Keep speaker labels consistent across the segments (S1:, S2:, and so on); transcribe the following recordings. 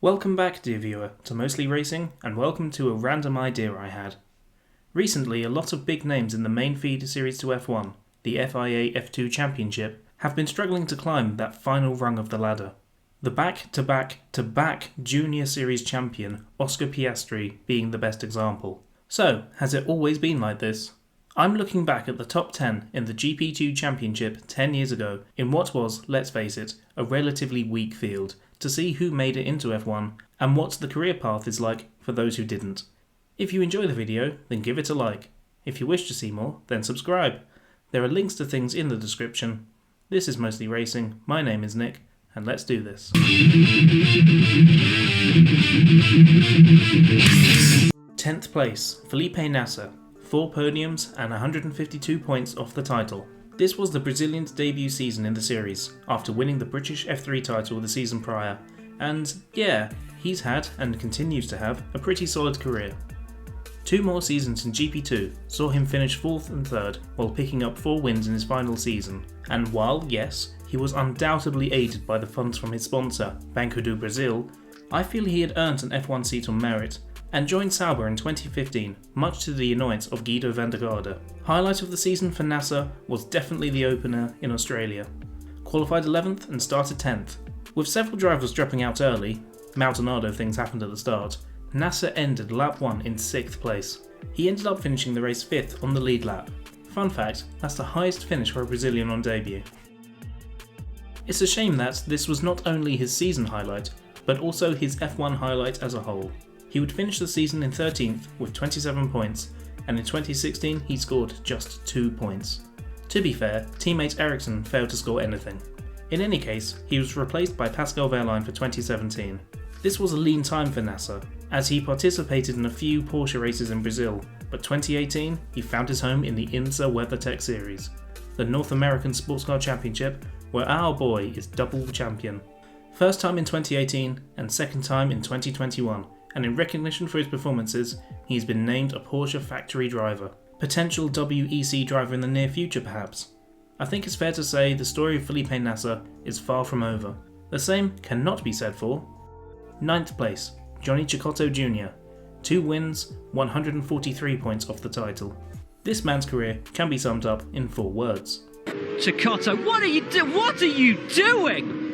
S1: Welcome back, dear viewer, to Mostly Racing, and welcome to a random idea I had. Recently, a lot of big names in the main feeder series to F1, the FIA F2 Championship, have been struggling to climb that final rung of the ladder. The back-to-back Junior Series champion, Oscar Piastri, being the best example. So, has it always been like this? I'm looking back at the top 10 in the GP2 Championship 10 years ago in what was, let's face it, a relatively weak field, to see who made it into F1 and what the career path is like for those who didn't. If you enjoy the video, then give it a like. If you wish to see more, then subscribe. There are links to things in the description. This is Mostly Racing, my name is Nick, and let's do this. 10th place, Felipe Nasr, 4 podiums and 152 points off the title. This was the Brazilian's debut season in the series, after winning the British F3 title the season prior, and yeah, he's had, and continues to have, a pretty solid career. 2 more seasons in GP2 saw him finish 4th and 3rd while picking up 4 wins in his final season, and while, yes, he was undoubtedly aided by the funds from his sponsor, Banco do Brasil, I feel he had earned an F1 seat on merit, and joined Sauber in 2015, much to the annoyance of Guido Van der Garde. Highlight of the season for Nasr was definitely the opener in Australia. Qualified 11th and started 10th. With several drivers dropping out early, Maldonado things happened at the start, Nasr ended lap 1 in 6th place. He ended up finishing the race 5th on the lead lap. Fun fact, that's the highest finish for a Brazilian on debut. It's a shame that this was not only his season highlight, but also his F1 highlight as a whole. He would finish the season in 13th with 27 points, and in 2016 he scored just 2 points. To be fair, teammate Ericsson failed to score anything. In any case, he was replaced by Pascal Wehrlein for 2017. This was a lean time for Nasr, as he participated in a few Porsche races in Brazil, but 2018 he found his home in the IMSA WeatherTech Series, the North American Sports Car Championship, where our boy is double champion. First time in 2018 and second time in 2021. And in recognition for his performances, he's been named a Porsche factory driver. Potential WEC driver in the near future perhaps. I think it's fair to say the story of Felipe Nasr is far from over. The same cannot be said for 9th place, Johnny Chicato Jr. 2 wins, 143 points off the title. This man's career can be summed up in 4 words.
S2: Chicato, what are you doing?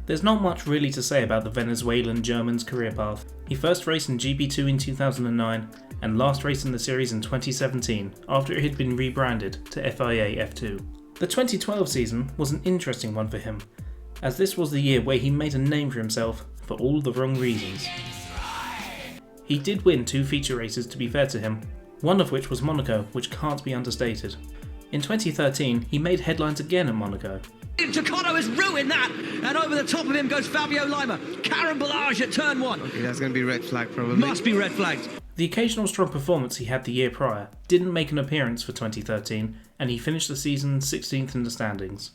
S1: There's not much really to say about the Venezuelan German's career path. He first raced in GP2 in 2009 and last raced in the series in 2017 after it had been rebranded to FIA F2. The 2012 season was an interesting one for him, as this was the year where he made a name for himself for all the wrong reasons. He did win 2 feature races to be fair to him, one of which was Monaco, which can't be understated. In 2013 he made headlines again at Monaco.
S2: Chicato has ruined that, and over the top of him goes Fabio Lima. Carambolage at turn 1.
S3: Okay, that's going to be red flag probably.
S2: Must be red flagged.
S1: The occasional strong performance he had the year prior didn't make an appearance for 2013, and he finished the season 16th in the standings.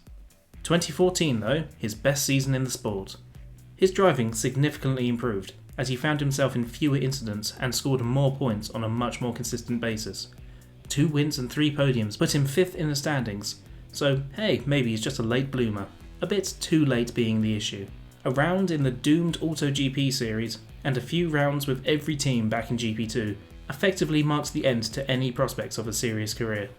S1: 2014 though, his best season in the sport. His driving significantly improved, as he found himself in fewer incidents and scored more points on a much more consistent basis. 2 wins and 3 podiums put him 5th in the standings. So, hey, maybe he's just a late bloomer. A bit too late being the issue. A round in the doomed AutoGP series, and a few rounds with every team back in GP2, effectively marks the end to any prospects of a serious career.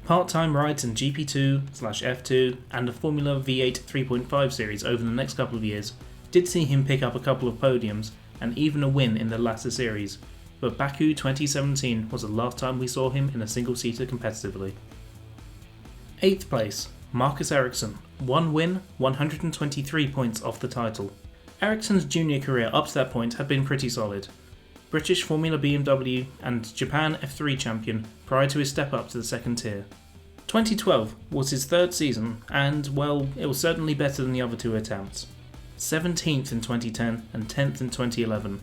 S1: Part-time rides in GP2/F2 and the Formula V8 3.5 series over the next couple of years did see him pick up a couple of podiums and even a win in the latter series, but Baku 2017 was the last time we saw him in a single-seater competitively. 8th place, Marcus Ericsson, 1 win, 123 points off the title. Ericsson's junior career up to that point had been pretty solid. British Formula BMW and Japan F3 champion prior to his step up to the second tier. 2012 was his 3rd season and, well, it was certainly better than the other 2 attempts. 17th in 2010 and 10th in 2011.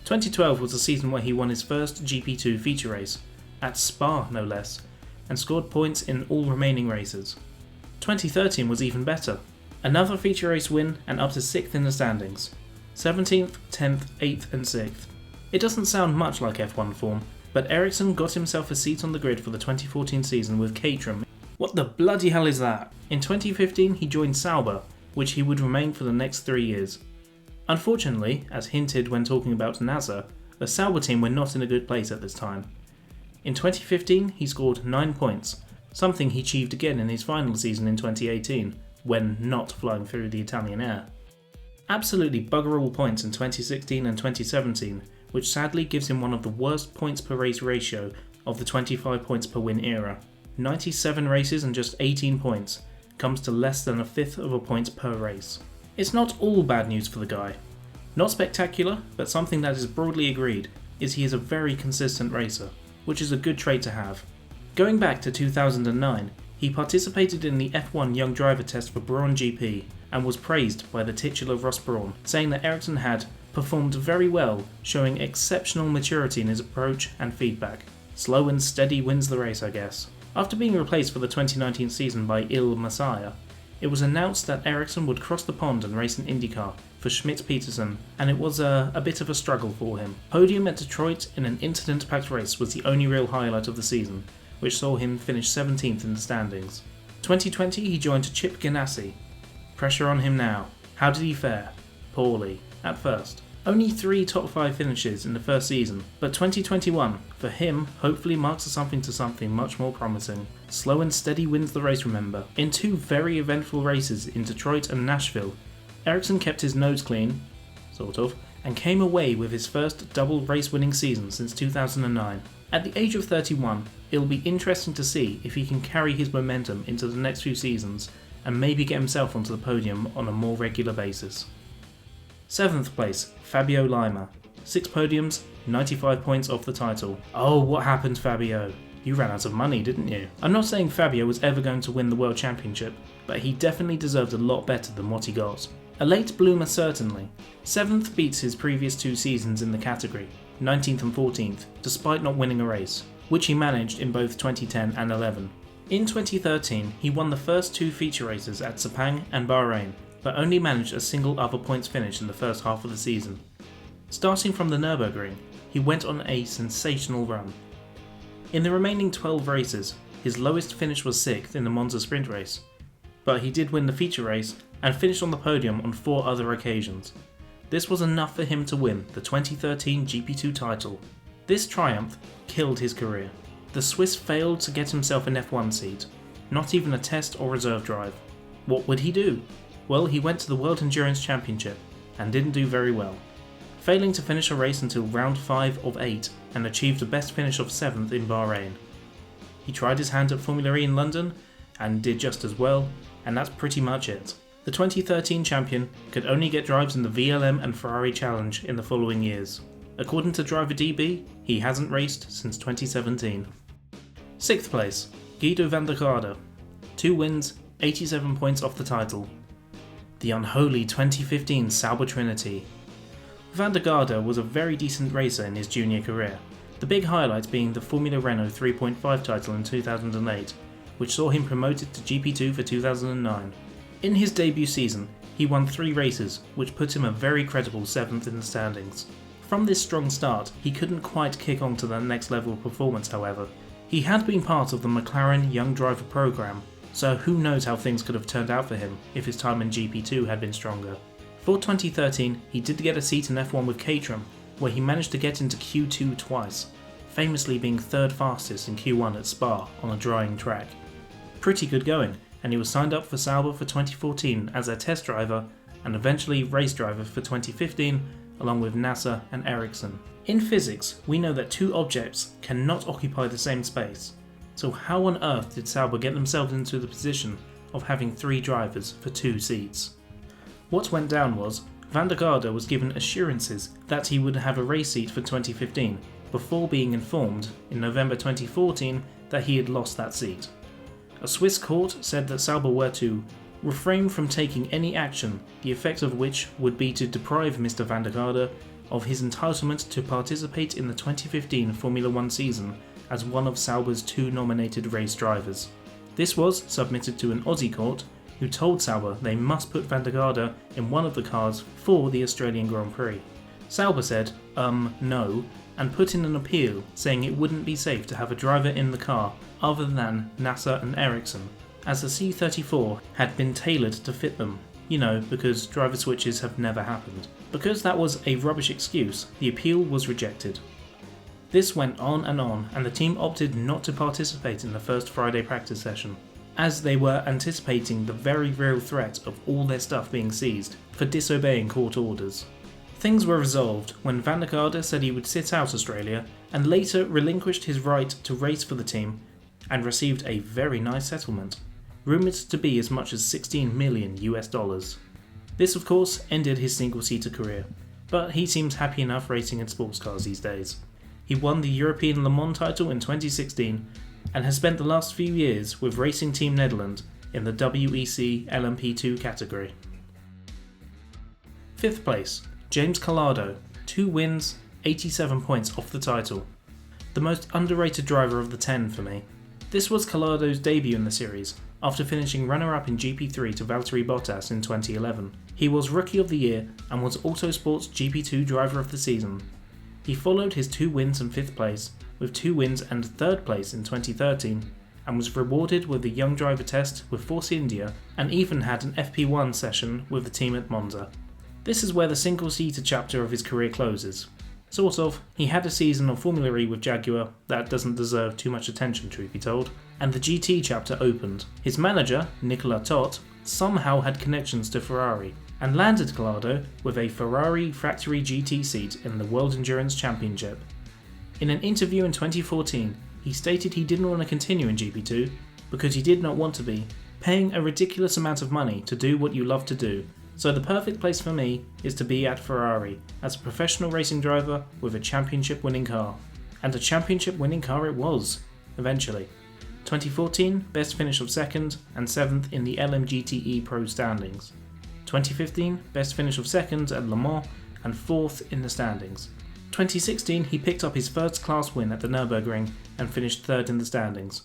S1: 2012 was the season where he won his first GP2 feature race, at Spa no less, and scored points in all remaining races. 2013 was even better. Another feature race win and up to 6th in the standings. 17th, 10th, 8th and 6th. It doesn't sound much like F1 form, but Ericsson got himself a seat on the grid for the 2014 season with Caterham. What the bloody hell is that? In 2015 he joined Sauber, which he would remain for the next 3 years. Unfortunately, as hinted when talking about Nasr, the Sauber team were not in a good place at this time. In 2015 he scored 9 points, something he achieved again in his final season in 2018, when not flying through the Italian air. Absolutely bugger all points in 2016 and 2017, which sadly gives him one of the worst points per race ratio of the 25 points per win era. 97 races and just 18 points, comes to less than a fifth of a point per race. It's not all bad news for the guy. Not spectacular, but something that is broadly agreed is he is a very consistent racer, which is a good trait to have. Going back to 2009, he participated in the F1 Young Driver test for Braun GP and was praised by the titular Ross Brawn, saying that Ericsson had performed very well, showing exceptional maturity in his approach and feedback. Slow and steady wins the race, I guess. After being replaced for the 2019 season by Il Messiah, it was announced that Ericsson would cross the pond and race an IndyCar for Schmidt-Peterson, and it was a bit of a struggle for him. Podium at Detroit in an incident-packed race was the only real highlight of the season, which saw him finish 17th in the standings. 2020 he joined Chip Ganassi. Pressure on him now. How did he fare? Poorly, at first. Only 3 top 5 finishes in the first season, but 2021, for him, hopefully marks something to something much more promising. Slow and steady wins the race, remember. In 2 very eventful races in Detroit and Nashville, Ericsson kept his nose clean, sort of, and came away with his first double race-winning season since 2009. At the age of 31, it'll be interesting to see if he can carry his momentum into the next few seasons and maybe get himself onto the podium on a more regular basis. 7th place, Fabio Lima. 6 podiums, 95 points off the title. Oh, what happened, Fabio? You ran out of money, didn't you? I'm not saying Fabio was ever going to win the World Championship, but he definitely deserved a lot better than what he got. A late bloomer certainly. 7th beats his previous 2 seasons in the category, 19th and 14th, despite not winning a race, which he managed in both 2010 and 11. In 2013, he won the first 2 feature races at Sepang and Bahrain, but only managed a single other points finish in the first half of the season. Starting from the Nürburgring, he went on a sensational run. In the remaining 12 races, his lowest finish was 6th in the Monza sprint race, but he did win the feature race and finished on the podium on 4 other occasions. This was enough for him to win the 2013 GP2 title. This triumph killed his career. The Swiss failed to get himself an F1 seat, not even a test or reserve drive. What would he do? Well, he went to the World Endurance Championship and didn't do very well, failing to finish a race until round 5 of 8 and achieved a best finish of 7th in Bahrain. He tried his hand at Formula E in London and did just as well, and that's pretty much it. The 2013 champion could only get drives in the VLM and Ferrari Challenge in the following years. According to Driver DB, he hasn't raced since 2017. 6th place, Guido Van der Garde. 2 wins, 87 points off the title. The unholy 2015 Sauber Trinity. Van der Garde was a very decent racer in his junior career, the big highlight being the Formula Renault 3.5 title in 2008, which saw him promoted to GP2 for 2009. In his debut season, he won 3 races, which put him a very credible 7th in the standings. From this strong start, he couldn't quite kick on to the next level of performance, however. He had been part of the McLaren Young Driver program, so who knows how things could have turned out for him if his time in GP2 had been stronger. For 2013, he did get a seat in F1 with Caterham, where he managed to get into Q2 twice, famously being 3rd fastest in Q1 at Spa on a drying track. Pretty good going, and he was signed up for Sauber for 2014 as their test driver and eventually race driver for 2015, along with Nasr and Ericsson. In physics, we know that 2 objects cannot occupy the same space, so how on earth did Sauber get themselves into the position of having 3 drivers for 2 seats? What went down was, Van der Garde was given assurances that he would have a race seat for 2015, before being informed in November 2014 that he had lost that seat. A Swiss court said that Sauber were to refrain from taking any action, the effect of which would be to deprive Mr. Van der Garde of his entitlement to participate in the 2015 Formula 1 season as one of Sauber's 2 nominated race drivers. This was submitted to an Aussie court, who told Sauber they must put Van der Garde in one of the cars for the Australian Grand Prix. Sauber said, no, and put in an appeal saying it wouldn't be safe to have a driver in the car other than Nasr and Ericsson, as the C34 had been tailored to fit them. because driver switches have never happened. Because that was a rubbish excuse, the appeal was rejected. This went on, and the team opted not to participate in the first Friday practice session, as they were anticipating the very real threat of all their stuff being seized for disobeying court orders. Things were resolved when Van der Garde said he would sit out Australia and later relinquished his right to race for the team and received a very nice settlement, rumoured to be as much as $16 million. This of course ended his single-seater career, but he seems happy enough racing in sports cars these days. He won the European Le Mans title in 2016 and has spent the last few years with Racing Team Nederland in the WEC LMP2 category. 5th place, James Collado, 2 wins, 87 points off the title. The most underrated driver of the 10 for me. This was Collado's debut in the series, after finishing runner-up in GP3 to Valtteri Bottas in 2011. He was Rookie of the Year and was Autosport's GP2 Driver of the Season. He followed his 2 wins and 5th place, with 2 wins and 3rd place in 2013, and was rewarded with a Young Driver test with Force India, and even had an FP1 session with the team at Monza. This is where the single-seater chapter of his career closes. Sort of. He had a season of Formula E with Jaguar that doesn't deserve too much attention, truth be told, and the GT chapter opened. His manager, Nicola Todt, somehow had connections to Ferrari, and landed Collado with a Ferrari factory GT seat in the World Endurance Championship. In an interview in 2014, he stated he didn't want to continue in GP2 because he did not want to be paying a ridiculous amount of money to do what you love to do, so the perfect place for me is to be at Ferrari as a professional racing driver with a championship winning car. And a championship winning car it was, eventually. 2014, best finish of 2nd and 7th in the LMGTE Pro standings. 2015, best finish of 2nd at Le Mans and 4th in the standings. 2016, he picked up his first class win at the Nürburgring and finished 3rd in the standings.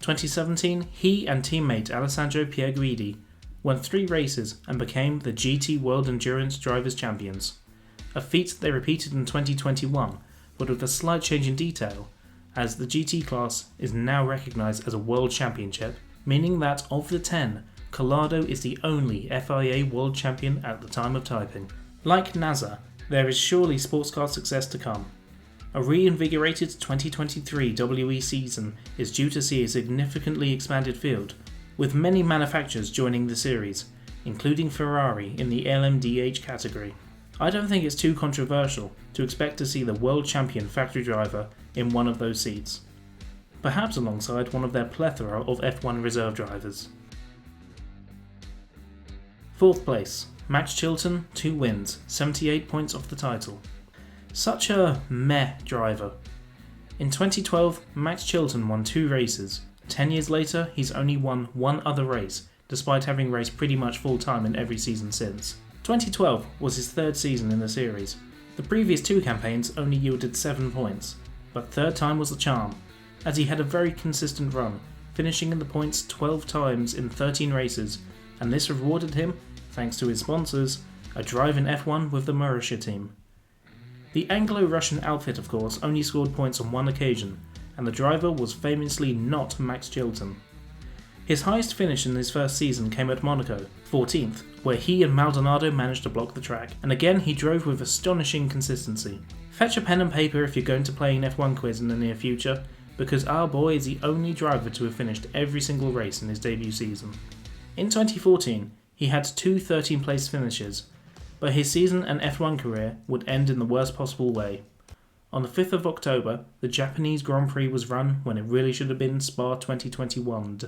S1: 2017, he and teammate Alessandro Pierguidi won 3 races and became the GT World Endurance Drivers' Champions, a feat they repeated in 2021, but with a slight change in detail, as the GT class is now recognised as a World Championship, meaning that of the 10, Collado is the only FIA World Champion at the time of typing. Like Nasr, there is surely sports car success to come. A reinvigorated 2023 WE season is due to see a significantly expanded field, with many manufacturers joining the series, including Ferrari in the LMDH category. I don't think it's too controversial to expect to see the world champion factory driver in one of those seats, perhaps alongside one of their plethora of F1 reserve drivers. 4th place, Max Chilton, 2 wins, 78 points off the title. Such a meh driver. In 2012, Max Chilton won 2 races. 10 years later, he's only won 1 other race, despite having raced pretty much full time in every season since. 2012 was his 3rd season in the series. The previous 2 campaigns only yielded 7 points, but 3rd time was the charm, as he had a very consistent run, finishing in the points 12 times in 13 races, and this rewarded him, thanks to his sponsors, a drive in F1 with the Marussia team. The Anglo-Russian outfit, of course, only scored points on 1 occasion, and the driver was famously not Max Chilton. His highest finish in his first season came at Monaco, 14th, where he and Maldonado managed to block the track, and again he drove with astonishing consistency. Fetch a pen and paper if you're going to play an F1 quiz in the near future, because our boy is the only driver to have finished every single race in his debut season. In 2014, he had 2 13th place finishes, but his season and F1 career would end in the worst possible way. On the 5th of October, the Japanese Grand Prix was run when it really should have been Spa 2021.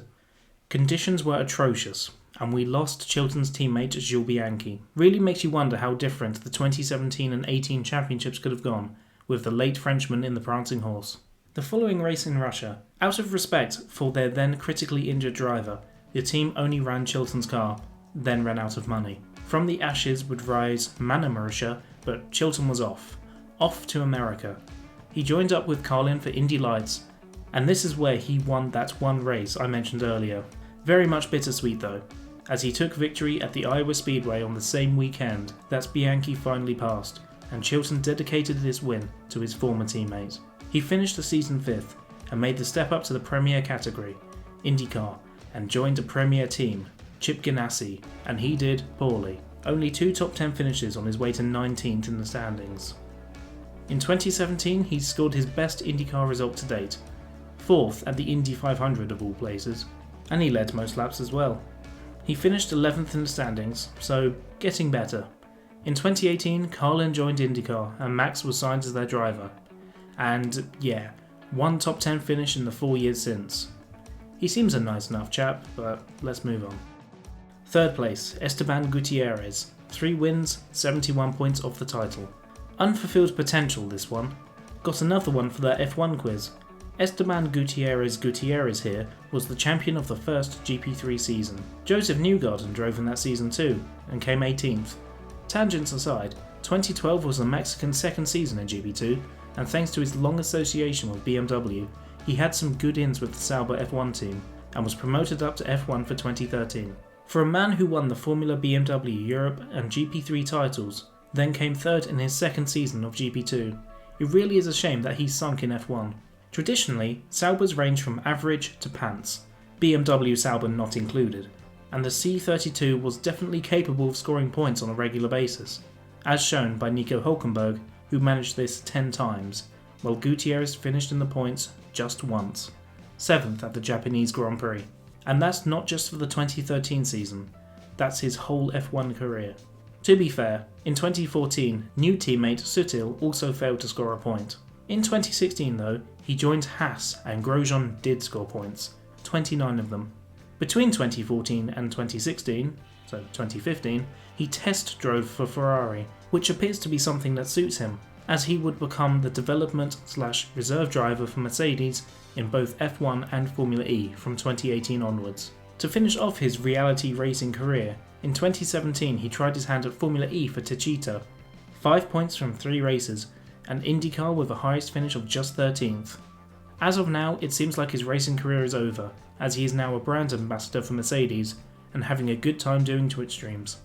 S1: Conditions were atrocious, and we lost Chilton's teammate Jules Bianchi. Really makes you wonder how different the 2017 and 18 championships could have gone, with the late Frenchman in the prancing horse. The following race in Russia, out of respect for their then critically injured driver, the team only ran Chilton's car, then ran out of money. From the ashes would rise Mana Marussia, but Chilton was off to America. He joined up with Carlin for Indy Lights, and this is where he won that 1 race I mentioned earlier. Very much bittersweet though, as he took victory at the Iowa Speedway on the same weekend that Bianchi finally passed, and Chilton dedicated this win to his former teammate. He finished the season 5th and made the step up to the Premier category, IndyCar, and joined a Premier team, Chip Ganassi, and he did poorly. Only 2 top 10 finishes on his way to 19th in the standings. In 2017, he scored his best IndyCar result to date, 4th at the Indy 500 of all places, and he led most laps as well. He finished 11th in the standings, so getting better. In 2018, Carlin joined IndyCar and Max was signed as their driver. And yeah, 1 top 10 finish in the 4 years since. He seems a nice enough chap, but let's move on. 3rd place, Esteban Gutierrez, 3 wins, 71 points off the title. Unfulfilled potential this one. Got another one for their F1 quiz. Esteban Gutierrez here was the champion of the first GP3 season. Joseph Newgarden drove in that season too, and came 18th. Tangents aside, 2012 was the Mexican's 2nd season in GP2, and thanks to his long association with BMW, he had some good ins with the Sauber F1 team, and was promoted up to F1 for 2013. For a man who won the Formula BMW Europe and GP3 titles, then came 3rd in his 2nd season of GP2, it really is a shame that he sunk in F1. Traditionally, Saubers range from average to pants, BMW Sauber not included, and the C32 was definitely capable of scoring points on a regular basis, as shown by Nico Hülkenberg, who managed this 10 times, while Gutierrez finished in the points just once, 7th at the Japanese Grand Prix. And that's not just for the 2013 season, that's his whole F1 career. To be fair, in 2014, new teammate Sutil also failed to score a point. In 2016 though, he joined Haas and Grosjean did score points, 29 of them. Between 2014 and 2016, so 2015, he test drove for Ferrari, which appears to be something that suits him, as he would become the development/reserve driver for Mercedes in both F1 and Formula E from 2018 onwards. To finish off his reality racing career, in 2017 he tried his hand at Formula E for Chicato, 5 points from 3 races, and IndyCar with a highest finish of just 13th. As of now, it seems like his racing career is over, as he is now a brand ambassador for Mercedes and having a good time doing Twitch streams.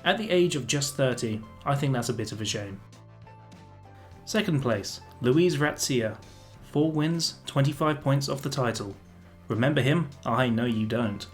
S1: At the age of just 30, I think that's a bit of a shame. 2nd place, Luis Ratzia, 4 wins, 25 points off the title. Remember him? I know you don't.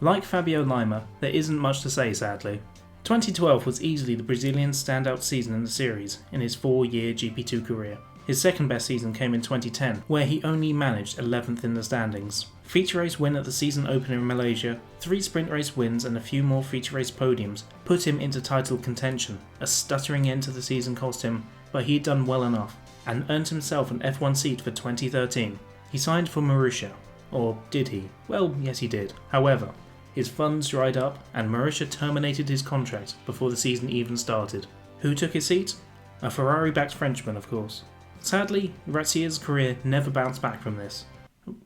S1: Like Fabio Lima, there isn't much to say sadly. 2012 was easily the Brazilian's standout season in the series in his 4-year GP2 career. His 2nd best season came in 2010, where he only managed 11th in the standings. Feature race win at the season opener in Malaysia, 3 sprint race wins and a few more feature race podiums put him into title contention. A stuttering end to the season cost him, but he'd done well enough, and earned himself an F1 seat for 2013. He signed for Marussia. Or did he? Well, yes he did. However, his funds dried up and Marussia terminated his contract before the season even started. Who took his seat? A Ferrari-backed Frenchman, of course. Sadly, Ratzia's career never bounced back from this. Oh,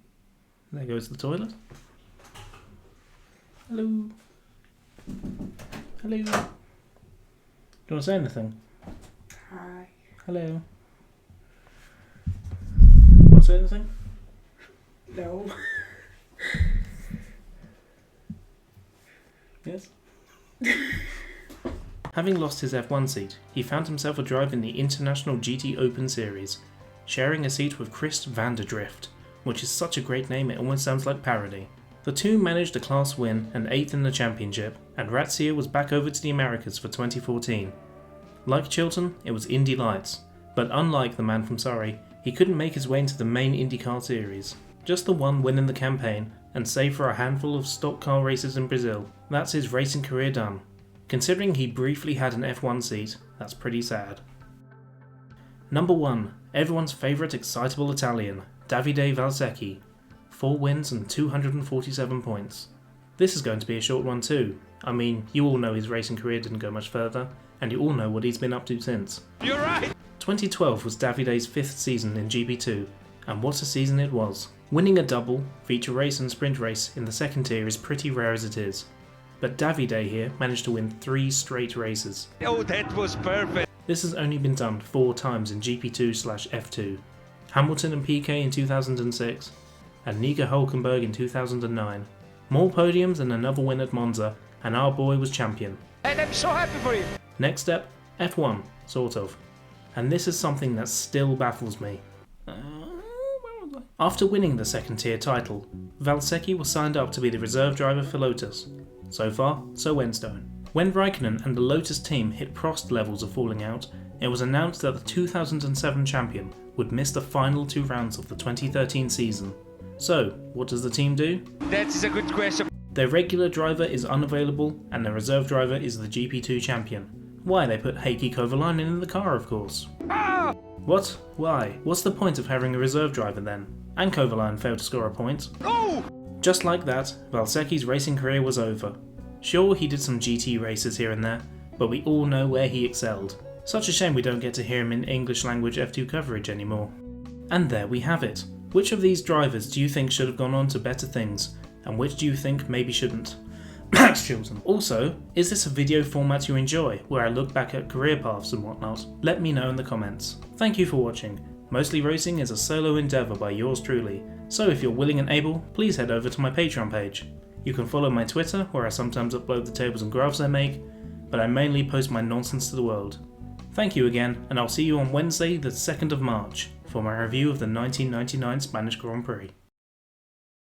S1: there goes the toilet. Hello. Hello. Do you want to say anything?
S3: Hi.
S1: Hello. Want to say anything?
S3: No.
S1: Yes? Having lost his F1 seat, he found himself a drive in the International GT Open Series, sharing a seat with Chris van der Drift, which is such a great name it almost sounds like parody. The two managed a class win and 8th in the championship, and Ratzia was back over to the Americas for 2014. Like Chilton, it was Indy Lights, but unlike the man from Surrey, he couldn't make his way into the main IndyCar series. Just the one win in the campaign, and save for a handful of stock car races in Brazil, that's his racing career done. Considering he briefly had an F1 seat, that's pretty sad. Number 1, everyone's favourite excitable Italian, Davide Valsecchi, 4 wins and 247 points. This is going to be a short one too. I mean, you all know his racing career didn't go much further, and you all know what he's been up to since.
S2: You're right!
S1: 2012 was Davide's 5th season in GP2, and what a season it was. Winning a double, feature race and sprint race in the 2nd tier is pretty rare as it is, but Davide here managed to win 3 straight races.
S2: Oh, that was perfect!
S1: This has only been done 4 times in GP2/F2. Hamilton and Piquet in 2006, and Nico Hülkenberg in 2009. More podiums and another win at Monza, and our boy was champion.
S2: And I'm so happy for you!
S1: Next step, F1, sort of. And this is something that still baffles me. Where was I? After winning the second tier title, Valsecchi was signed up to be the reserve driver for Lotus. So far, so Wednesday. When Raikkonen and the Lotus team hit Prost levels of falling out, it was announced that the 2007 champion would miss the final 2 rounds of the 2013 season. So, what does the team do?
S4: That is a good question.
S1: Their regular driver is unavailable and their reserve driver is the GP2 champion. Why, they put Heikki Kovalainen in the car, of course.
S4: Ah!
S1: What? Why? What's the point of having a reserve driver then? And Kovalainen failed to score a point.
S4: Oh!
S1: Just like that, Valsecchi's racing career was over. Sure, he did some GT races here and there, but we all know where he excelled. Such a shame we don't get to hear him in English language F2 coverage anymore. And there we have it. Which of these drivers do you think should have gone on to better things, and which do you think maybe shouldn't? Max Chilton. Also, is this a video format you enjoy, where I look back at career paths and whatnot? Let me know in the comments. Thank you for watching. Mostly Racing is a solo endeavour by yours truly, so if you're willing and able, please head over to my Patreon page. You can follow my Twitter, where I sometimes upload the tables and graphs I make, but I mainly post my nonsense to the world. Thank you again, and I'll see you on Wednesday the 2nd of March for my review of the 1999 Spanish Grand Prix.